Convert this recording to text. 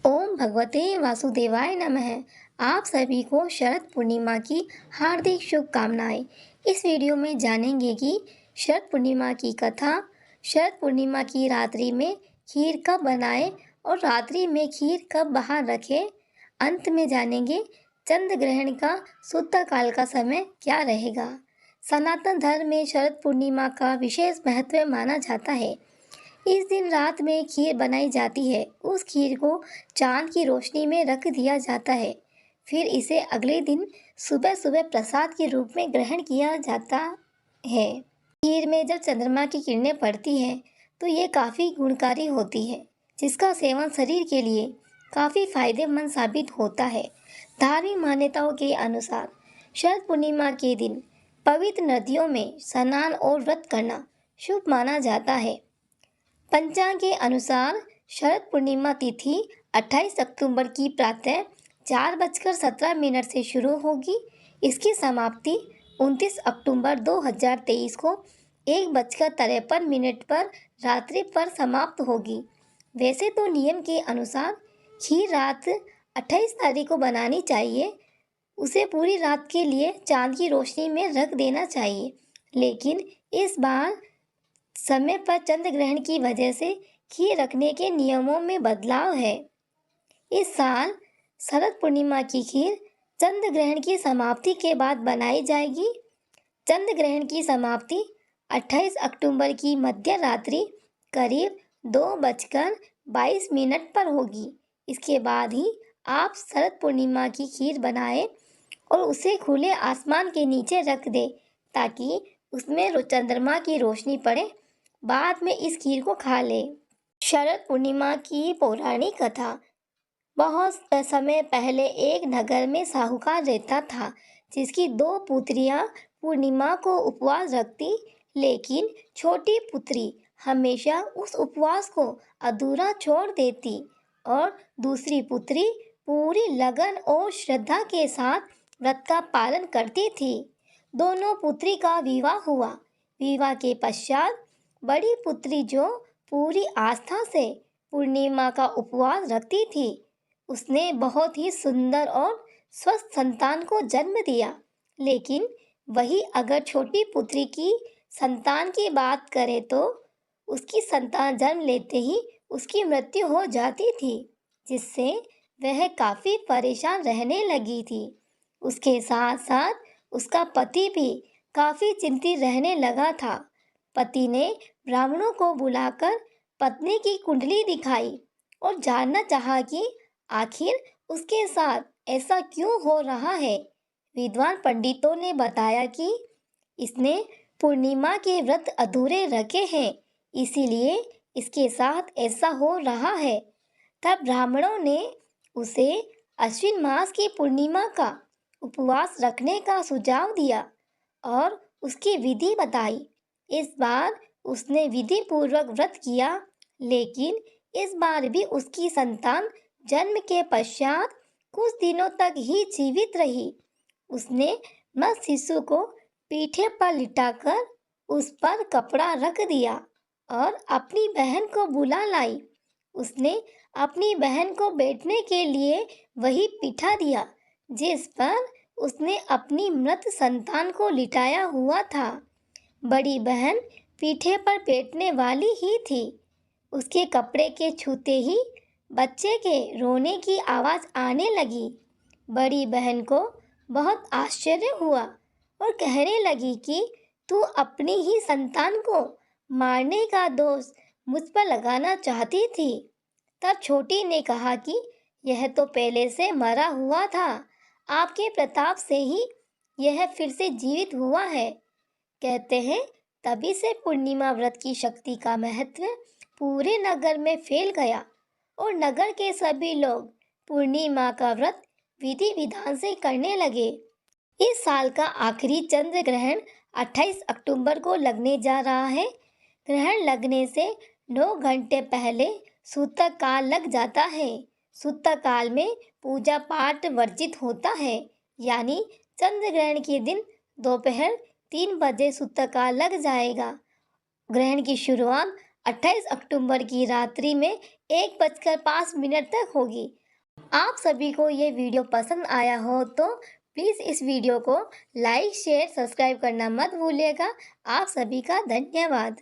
ओम भगवते वासुदेवाय नमः। आप सभी को शरद पूर्णिमा की हार्दिक शुभकामनाएं। इस वीडियो में जानेंगे कि शरद पूर्णिमा की कथा, शरद पूर्णिमा की रात्रि में खीर कब बनाएं और रात्रि में खीर कब बाहर रखें। अंत में जानेंगे चंद्र ग्रहण का शुद्ध काल का समय क्या रहेगा। सनातन धर्म में शरद पूर्णिमा का विशेष महत्व माना जाता है। इस दिन रात में खीर बनाई जाती है। उस खीर को चांद की रोशनी में रख दिया जाता है। फिर इसे अगले दिन सुबह सुबह प्रसाद के रूप में ग्रहण किया जाता है। खीर में जब चंद्रमा की किरणें पड़ती हैं तो ये काफ़ी गुणकारी होती है, जिसका सेवन शरीर के लिए काफ़ी फायदेमंद साबित होता है। धार्मिक मान्यताओं के अनुसार शरद पूर्णिमा के दिन पवित्र नदियों में स्नान और व्रत करना शुभ माना जाता है। पंचांग के अनुसार शरद पूर्णिमा तिथि 28 अक्टूबर की प्रातः 4:17 से शुरू होगी। इसकी समाप्ति 29 अक्टूबर 2023 को 1:53 पर रात्रि पर समाप्त होगी। वैसे तो नियम के अनुसार खीर रात 28 तारीख को बनानी चाहिए। उसे पूरी रात के लिए चांद की रोशनी में रख देना चाहिए, लेकिन इस बार समय पर चंद्र ग्रहण की वजह से खीर रखने के नियमों में बदलाव है। इस साल शरद पूर्णिमा की खीर चंद्र ग्रहण की समाप्ति के बाद बनाई जाएगी। चंद्र ग्रहण की समाप्ति 28 अक्टूबर की मध्य रात्रि करीब 2:22 पर होगी। इसके बाद ही आप शरद पूर्णिमा की खीर बनाएं और उसे खुले आसमान के नीचे रख दें ताकि उसमें चंद्रमा की रोशनी पड़े। बाद में इस खीर को खा ले। शरद पूर्णिमा की पौराणिक कथा। बहुत समय पहले एक नगर में साहूकार रहता था, जिसकी 2 पुत्रियां पूर्णिमा को उपवास रखती, लेकिन छोटी पुत्री हमेशा उस उपवास को अधूरा छोड़ देती और दूसरी पुत्री पूरी लगन और श्रद्धा के साथ व्रत का पालन करती थी। दोनों पुत्री का विवाह हुआ। विवाह के पश्चात बड़ी पुत्री, जो पूरी आस्था से पूर्णिमा का उपवास रखती थी, उसने बहुत ही सुंदर और स्वस्थ संतान को जन्म दिया। लेकिन वही अगर छोटी पुत्री की संतान की बात करें तो उसकी संतान जन्म लेते ही उसकी मृत्यु हो जाती थी, जिससे वह काफ़ी परेशान रहने लगी थी। उसके साथ साथ उसका पति भी काफ़ी चिंतित रहने लगा था। पति ने ब्राह्मणों को बुलाकर पत्नी की कुंडली दिखाई और जानना चाहा कि आखिर उसके साथ ऐसा क्यों हो रहा है। विद्वान पंडितों ने बताया कि इसने पूर्णिमा के व्रत अधूरे रखे हैं, इसीलिए इसके साथ ऐसा हो रहा है। तब ब्राह्मणों ने उसे अश्विन मास की पूर्णिमा का उपवास रखने का सुझाव दिया और उसकी विधि बताई। इस बार उसने विधि पूर्वक व्रत किया, लेकिन इस बार भी उसकी संतान जन्म के पश्चात कुछ दिनों तक ही जीवित रही। उसने मृत शिशु को पीठे पर लिटाकर उस पर कपड़ा रख दिया और अपनी बहन को बुला लाई। उसने अपनी बहन को बैठने के लिए वही पीठा दिया जिस पर उसने अपनी मृत संतान को लिटाया हुआ था। बड़ी बहन पीठे पर बैठने वाली ही थी। उसके कपड़े के छूते ही बच्चे के रोने की आवाज़ आने लगी। बड़ी बहन को बहुत आश्चर्य हुआ और कहने लगी कि तू अपनी ही संतान को मारने का दोष मुझ पर लगाना चाहती थी। तब छोटी ने कहा कि यह तो पहले से मरा हुआ था, आपके प्रताप से ही यह फिर से जीवित हुआ है। कहते हैं तभी से पूर्णिमा व्रत की शक्ति का महत्व पूरे नगर में फैल गया और नगर के सभी लोग पूर्णिमा का व्रत विधि विधान से करने लगे। इस साल का आखिरी चंद्र ग्रहण 28 अक्टूबर को लगने जा रहा है। ग्रहण लगने से 9 घंटे पहले सूतक काल लग जाता है। सूतक काल में पूजा पाठ वर्जित होता है, यानी चंद्र ग्रहण के दिन दोपहर 3 बजे सूतक काल लग जाएगा। ग्रहण की शुरुआत 28 अक्टूबर की रात्रि में 1:05 तक होगी। आप सभी को ये वीडियो पसंद आया हो तो प्लीज़ इस वीडियो को लाइक, शेयर, सब्सक्राइब करना मत भूलिएगा। आप सभी का धन्यवाद।